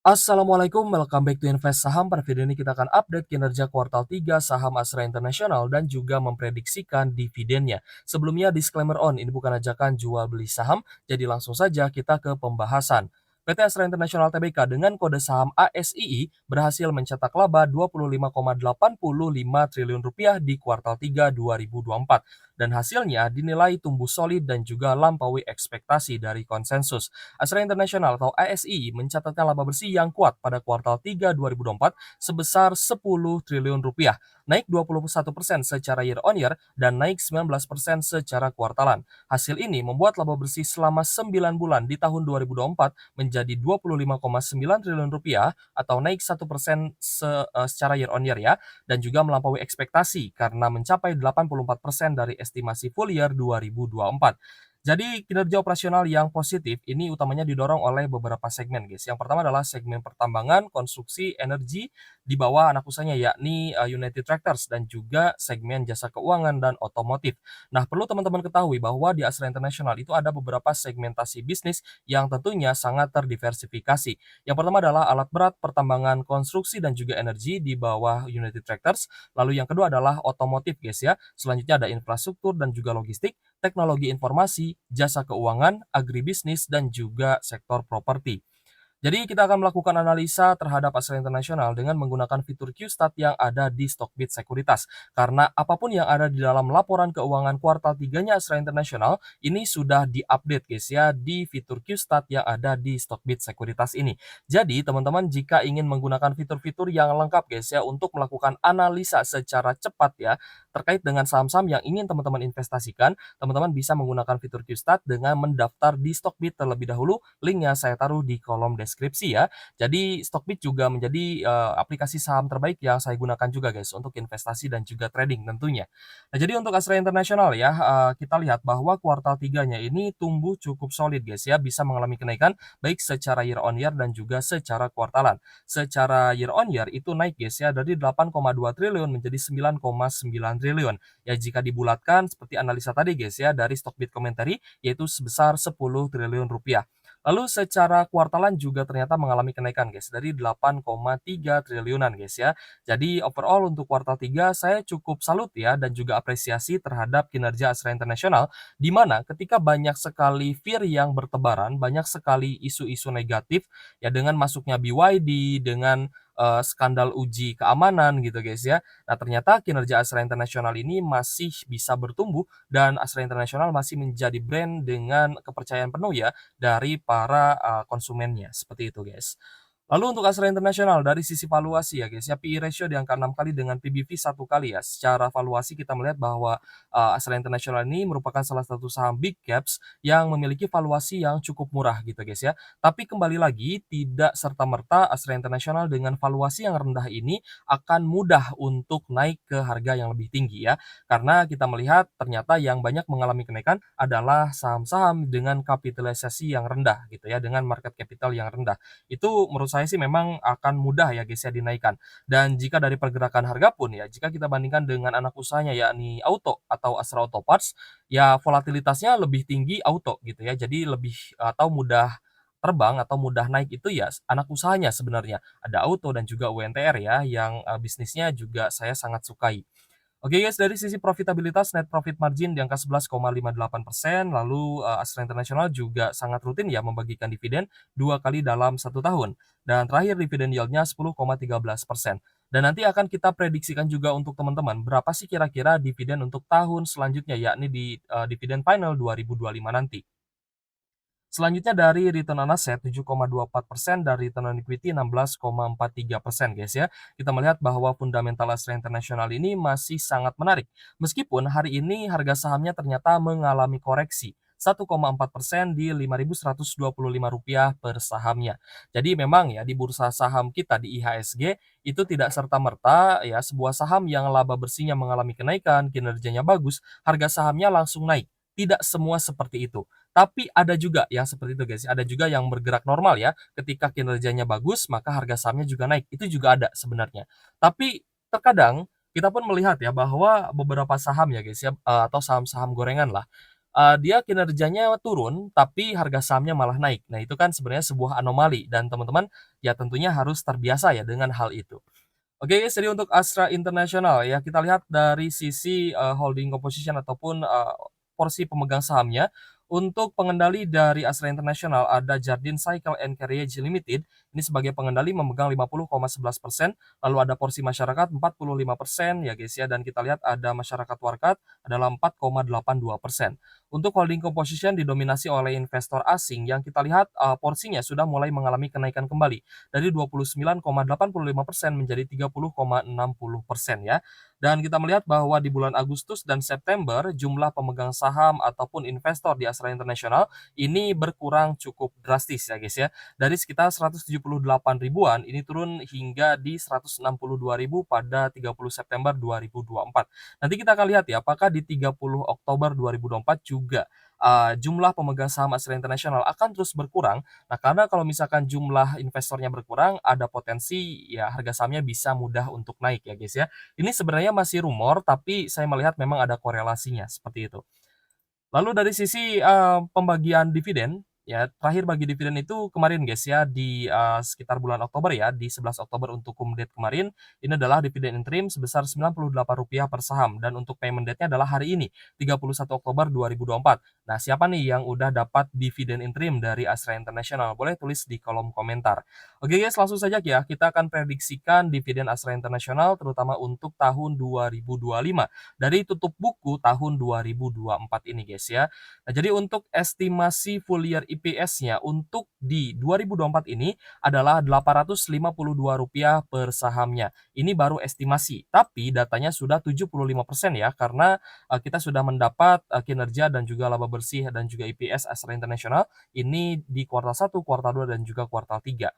Assalamualaikum, welcome back to Invest Saham. Pada video ini kita akan update kinerja kuartal 3 saham Astra International dan juga memprediksikan dividennya. Sebelumnya disclaimer ini bukan ajakan jual beli saham, jadi langsung saja kita ke pembahasan. PT Astra International Tbk dengan kode saham ASII berhasil mencetak laba 25,85 triliun rupiah di kuartal 3 2024 dan hasilnya dinilai tumbuh solid dan juga lampaui ekspektasi dari konsensus. Astra International atau ASI mencatatkan laba bersih yang kuat pada kuartal 3 2024 sebesar 10 triliun rupiah, naik 21% secara year on year dan naik 19% secara kuartalan. Hasil ini membuat laba bersih selama 9 bulan di tahun 2024 menjadi 25,9 triliun rupiah atau naik 1% secara year on year ya, dan juga melampaui ekspektasi karena mencapai 84% dari estimasi full year 2024. Jadi kinerja operasional yang positif ini utamanya didorong oleh beberapa segmen, guys. Yang pertama adalah segmen pertambangan, konstruksi, energi di bawah anak usahanya yakni United Tractors dan juga segmen jasa keuangan dan otomotif. Nah, perlu teman-teman ketahui bahwa di Astra International itu ada beberapa segmentasi bisnis yang tentunya sangat terdiversifikasi. Yang pertama adalah alat berat, pertambangan, konstruksi dan juga energi di bawah United Tractors. Lalu yang kedua adalah otomotif, guys ya. Selanjutnya ada infrastruktur dan juga logistik, teknologi informasi, jasa keuangan, agribisnis, dan juga sektor properti. Jadi kita akan melakukan analisa terhadap Astra International dengan menggunakan fitur QStat yang ada di Stockbit Sekuritas. Karena apapun yang ada di dalam laporan keuangan kuartal 3-nya Astra International ini sudah diupdate guys ya di fitur QStat yang ada di Stockbit Sekuritas ini. Jadi teman-teman jika ingin menggunakan fitur-fitur yang lengkap guys ya untuk melakukan analisa secara cepat ya terkait dengan saham-saham yang ingin teman-teman investasikan, teman-teman bisa menggunakan fitur QStat dengan mendaftar di Stockbit terlebih dahulu. Linknya saya taruh di kolom deskripsi ya. Jadi Stockbit juga menjadi aplikasi saham terbaik yang saya gunakan juga guys untuk investasi dan juga trading tentunya. Nah, jadi untuk Astra International ya, kita lihat bahwa kuartal 3-nya ini tumbuh cukup solid guys ya, bisa mengalami kenaikan baik secara year on year dan juga secara kuartalan. Secara year on year itu naik guys ya dari 8,2 triliun menjadi 9,9 triliun. Ya jika dibulatkan seperti analisa tadi guys ya dari Stockbit Commentary yaitu sebesar 10 triliun rupiah. Lalu secara kuartalan juga ternyata mengalami kenaikan guys dari 8,3 triliunan guys ya. Jadi overall untuk kuartal 3 saya cukup salut ya dan juga apresiasi terhadap kinerja Astra International di mana ketika banyak sekali fear yang bertebaran, banyak sekali isu-isu negatif ya dengan masuknya BYD dengan skandal uji keamanan gitu guys ya. Nah, ternyata kinerja Astra International ini masih bisa bertumbuh dan Astra International masih menjadi brand dengan kepercayaan penuh ya dari para konsumennya, seperti itu guys. Lalu untuk Astra International dari sisi valuasi ya guys ya, PE ratio di angka 6 kali dengan PBV 1 kali ya. Secara valuasi kita melihat bahwa Astra International ini merupakan salah satu saham big caps yang memiliki valuasi yang cukup murah gitu guys ya. Tapi kembali lagi tidak serta-merta Astra International dengan valuasi yang rendah ini akan mudah untuk naik ke harga yang lebih tinggi ya. Karena kita melihat ternyata yang banyak mengalami kenaikan adalah saham-saham dengan kapitalisasi yang rendah gitu ya, dengan market capital yang rendah. Itu menurut saya sih memang akan mudah ya guys ya dinaikkan. Dan jika dari pergerakan harga pun ya, jika kita bandingkan dengan anak usahanya yakni Auto atau Astra Auto Parts, ya volatilitasnya lebih tinggi Auto gitu ya. Jadi lebih atau mudah terbang atau mudah naik itu ya anak usahanya sebenarnya. Ada Auto dan juga UNTR ya yang bisnisnya juga saya sangat sukai. Oke guys, dari sisi profitabilitas net profit margin di angka 11,58%, lalu Astra International juga sangat rutin ya membagikan dividen 2 kali dalam 1 tahun. Dan terakhir dividen yieldnya 10,13%. Dan nanti akan kita prediksikan juga untuk teman-teman berapa sih kira-kira dividen untuk tahun selanjutnya yakni di dividen final 2025 nanti. Selanjutnya dari return on asset 7,24% dan return on equity 16,43% guys ya. Kita melihat bahwa fundamental Astra International ini masih sangat menarik. Meskipun hari ini harga sahamnya ternyata mengalami koreksi 1,4% di Rp5.125 per sahamnya. Jadi memang ya di bursa saham kita di IHSG itu tidak serta-merta ya sebuah saham yang laba bersihnya mengalami kenaikan, kinerjanya bagus, harga sahamnya langsung naik. Tidak semua seperti itu. Tapi ada juga yang seperti itu guys, ada juga yang bergerak normal ya, ketika kinerjanya bagus maka harga sahamnya juga naik, itu juga ada sebenarnya. Tapi terkadang kita pun melihat ya bahwa beberapa saham ya guys ya, atau saham-saham gorengan lah, dia kinerjanya turun, tapi harga sahamnya malah naik. Nah, itu kan sebenarnya sebuah anomali dan teman-teman ya tentunya harus terbiasa ya dengan hal itu. Oke guys, jadi untuk Astra International ya, kita lihat dari sisi, holding composition ataupun, porsi pemegang sahamnya. Untuk pengendali dari Astra International ada Jardine Cycle and Carriage Limited, ini sebagai pengendali memegang 50,11%, lalu ada porsi masyarakat 45% ya guys ya, dan kita lihat ada masyarakat warkat adalah 4,82%. Untuk holding composition didominasi oleh investor asing yang kita lihat, porsinya sudah mulai mengalami kenaikan kembali dari 29,85% menjadi 30,60% ya. Dan kita melihat bahwa di bulan Agustus dan September jumlah pemegang saham ataupun investor di Astra International ini berkurang cukup drastis ya guys ya. Dari sekitar 178 ribuan ini turun hingga di 162 ribu pada 30 September 2024. Nanti kita akan lihat ya apakah di 30 Oktober 2024 juga jumlah pemegang saham Astra International akan terus berkurang. Nah, karena kalau misalkan jumlah investornya berkurang, ada potensi ya harga sahamnya bisa mudah untuk naik ya guys ya. Ini sebenarnya masih rumor, tapi saya melihat memang ada korelasinya, seperti itu. Lalu dari sisi, pembagian dividen, ya terakhir bagi dividen itu kemarin guys ya di, sekitar bulan Oktober ya, di 11 Oktober untuk cum date kemarin, ini adalah dividen interim sebesar Rp98 per saham dan untuk payment date-nya adalah hari ini, 31 Oktober 2024. Nah, siapa nih yang udah dapat dividen interim dari Astra International? Boleh tulis di kolom komentar. Oke guys, langsung saja ya, kita akan prediksikan dividen Astra International terutama untuk tahun 2025 dari tutup buku tahun 2024 ini guys ya. Nah, jadi untuk estimasi full year EPS-nya untuk di 2024 ini adalah Rp852 per sahamnya. Ini baru estimasi, tapi datanya sudah 75% ya karena kita sudah mendapat kinerja dan juga laba bersih dan juga EPS Astra International ini di kuartal 1, kuartal 2 dan juga kuartal 3.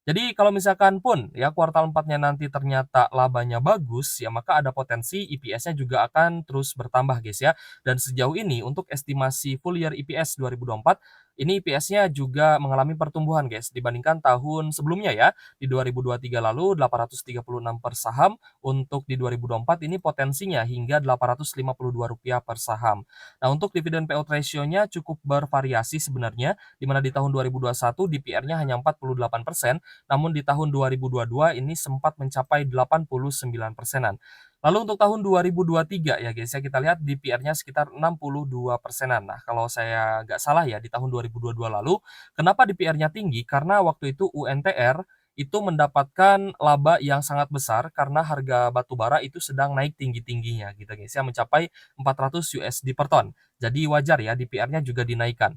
Jadi kalau misalkan pun ya kuartal 4-nya nanti ternyata labanya bagus, ya maka ada potensi EPS-nya juga akan terus bertambah guys ya. Dan sejauh ini untuk estimasi full year EPS 2024, ini EPS-nya juga mengalami pertumbuhan guys dibandingkan tahun sebelumnya ya. Di 2023 lalu 836 per saham, untuk di 2024 ini potensinya hingga Rp852 per saham. Nah, untuk dividen payout ratio-nya cukup bervariasi sebenarnya, di mana di tahun 2021 DPR-nya hanya 48%, namun di tahun 2022 ini sempat mencapai 89%-an. Lalu untuk tahun 2023 ya guys ya, kita lihat DPR-nya sekitar 62%-an. Nah, kalau saya nggak salah ya di tahun 2022 lalu, kenapa DPR-nya tinggi? Karena waktu itu UNTR itu mendapatkan laba yang sangat besar karena harga batu bara itu sedang naik tinggi-tingginya gitu guys ya, mencapai $400 per ton. Jadi wajar ya DPR-nya juga dinaikkan.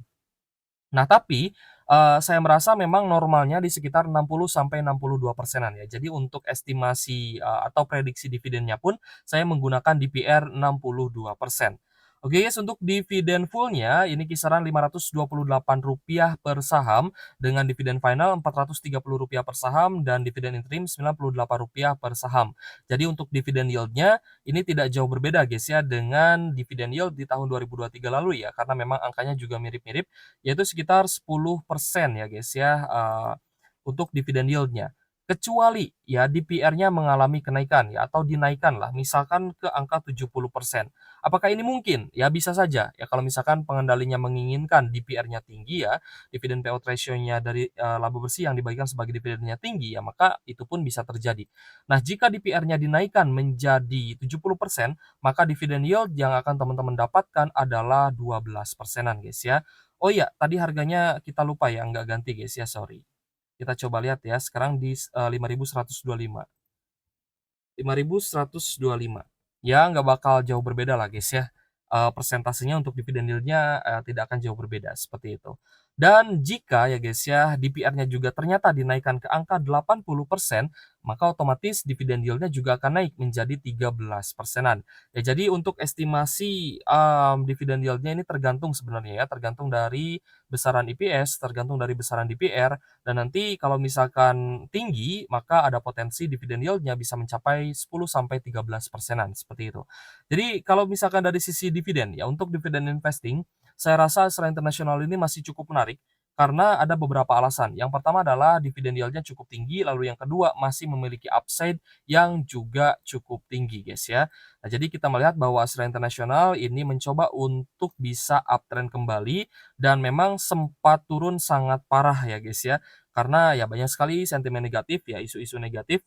Nah, tapi, saya merasa memang normalnya di sekitar 60 sampai 62%-an ya. Jadi untuk estimasi, atau prediksi dividennya pun saya menggunakan DPR 62%. Oke guys, untuk dividen full-nya ini kisaran Rp528 per saham dengan dividen final Rp430 per saham dan dividen interim Rp98 per saham. Jadi untuk dividen yield-nya ini tidak jauh berbeda guys ya dengan dividen yield di tahun 2023 lalu ya, karena memang angkanya juga mirip-mirip yaitu sekitar 10% ya guys ya, untuk dividen yield-nya. Kecuali ya DPR-nya mengalami kenaikan ya atau dinaikkanlah misalkan ke angka 70%. Apakah ini mungkin? Ya bisa saja ya kalau misalkan pengendalinya menginginkan DPR-nya tinggi ya, dividen payout ratio-nya dari, laba bersih yang dibagikan sebagai dividennya tinggi ya maka itu pun bisa terjadi. Nah jika DPR-nya dinaikkan menjadi 70%, maka dividen yield yang akan teman-teman dapatkan adalah 12%-an guys ya. Oh iya, tadi harganya kita lupa ya, nggak ganti guys ya, sorry. Kita coba lihat ya, sekarang di 5.125. 5.125. Ya nggak bakal jauh berbeda lah guys ya, persentasenya untuk dividen yield-nya, tidak akan jauh berbeda, seperti itu. Dan jika ya guys ya, DPR-nya juga ternyata dinaikkan ke angka 80%, maka otomatis dividen yield-nya juga akan naik menjadi 13%-an. Ya jadi untuk estimasi, dividen yield-nya ini tergantung sebenarnya ya, tergantung dari besaran EPS, tergantung dari besaran DPR, dan nanti kalau misalkan tinggi, maka ada potensi dividen yield-nya bisa mencapai 10 sampai 13%-an, seperti itu. Jadi kalau misalkan dari sisi dividen ya, untuk dividen investing, saya rasa Astra International ini masih cukup menarik, Karena ada beberapa alasan. Yang pertama adalah dividen yield-nya cukup tinggi, lalu yang kedua masih memiliki upside yang juga cukup tinggi, guys ya. Nah, jadi kita melihat bahwa Astra International ini mencoba untuk bisa uptrend kembali dan memang sempat turun sangat parah ya, guys ya. Karena ya banyak sekali sentimen negatif ya, isu-isu negatif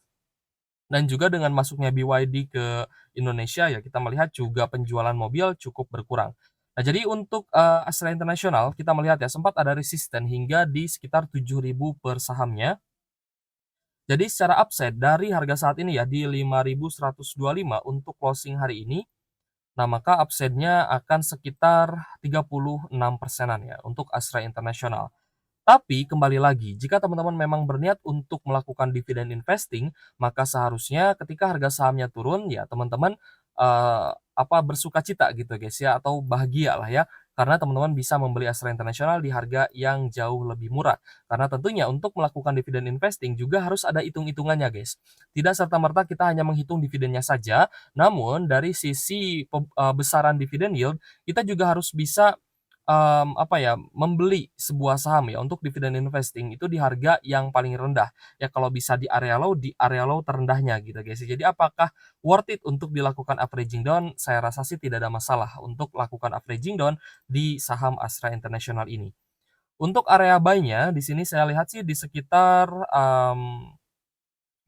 dan juga dengan masuknya BYD ke Indonesia ya kita melihat juga penjualan mobil cukup berkurang. Nah jadi untuk, Astra International kita melihat ya sempat ada resisten hingga di sekitar 7.000 per sahamnya. Jadi secara upside dari harga saat ini ya di 5.125 untuk closing hari ini, nah maka upside-nya akan sekitar 36%-an ya untuk Astra International. Tapi kembali lagi, jika teman-teman memang berniat untuk melakukan dividen investing, maka seharusnya ketika harga sahamnya turun, ya teman-teman, bersukacita gitu guys ya, atau bahagia lah ya, karena teman-teman bisa membeli Astra International di harga yang jauh lebih murah. Karena tentunya untuk melakukan dividen investing juga harus ada hitung-hitungannya guys. Tidak serta-merta kita hanya menghitung dividennya saja, namun dari sisi besaran dividen yield, kita juga harus bisa membeli sebuah saham ya untuk dividen investing itu di harga yang paling rendah. Ya kalau bisa di area low terendahnya gitu guys. Jadi apakah worth it untuk dilakukan averaging down? Saya rasa sih tidak ada masalah untuk lakukan averaging down di saham Astra International ini. Untuk area buy-nya di sini saya lihat sih di sekitar,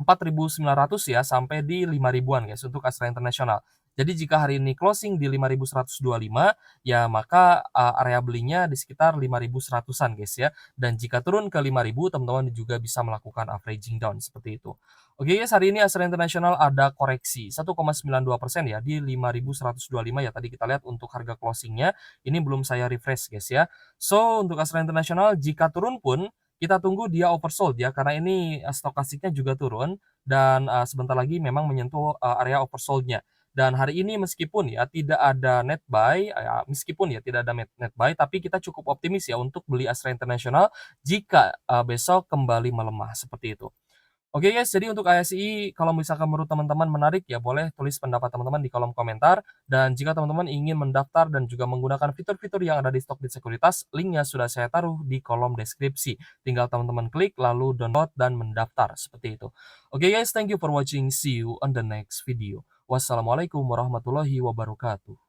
4.900 ya, sampai di 5.000-an guys untuk Astra International. Jadi jika hari ini closing di 5.125, ya maka, area belinya di sekitar 5.100-an guys ya. Dan jika turun ke 5.000, teman-teman juga bisa melakukan averaging down seperti itu. Oke guys, hari ini Astra International ada koreksi 1,92% ya di 5.125 ya tadi kita lihat untuk harga closingnya, ini belum saya refresh guys ya. So, untuk Astra International jika turun pun kita tunggu dia oversold ya, karena ini, stokastiknya juga turun dan, sebentar lagi memang menyentuh, area oversold-nya. Dan hari ini meskipun ya tidak ada net buy, meskipun ya tidak ada net buy, tapi kita cukup optimis ya untuk beli Astra International jika, besok kembali melemah, seperti itu. Oke guys, jadi untuk ASI kalau misalkan menurut teman-teman menarik ya boleh tulis pendapat teman-teman di kolom komentar. Dan jika teman-teman ingin mendaftar dan juga menggunakan fitur-fitur yang ada di Stockbit Sekuritas, linknya sudah saya taruh di kolom deskripsi. Tinggal teman-teman klik lalu download dan mendaftar seperti itu. Oke guys, thank you for watching. See you on the next video. Wassalamualaikum warahmatullahi wabarakatuh.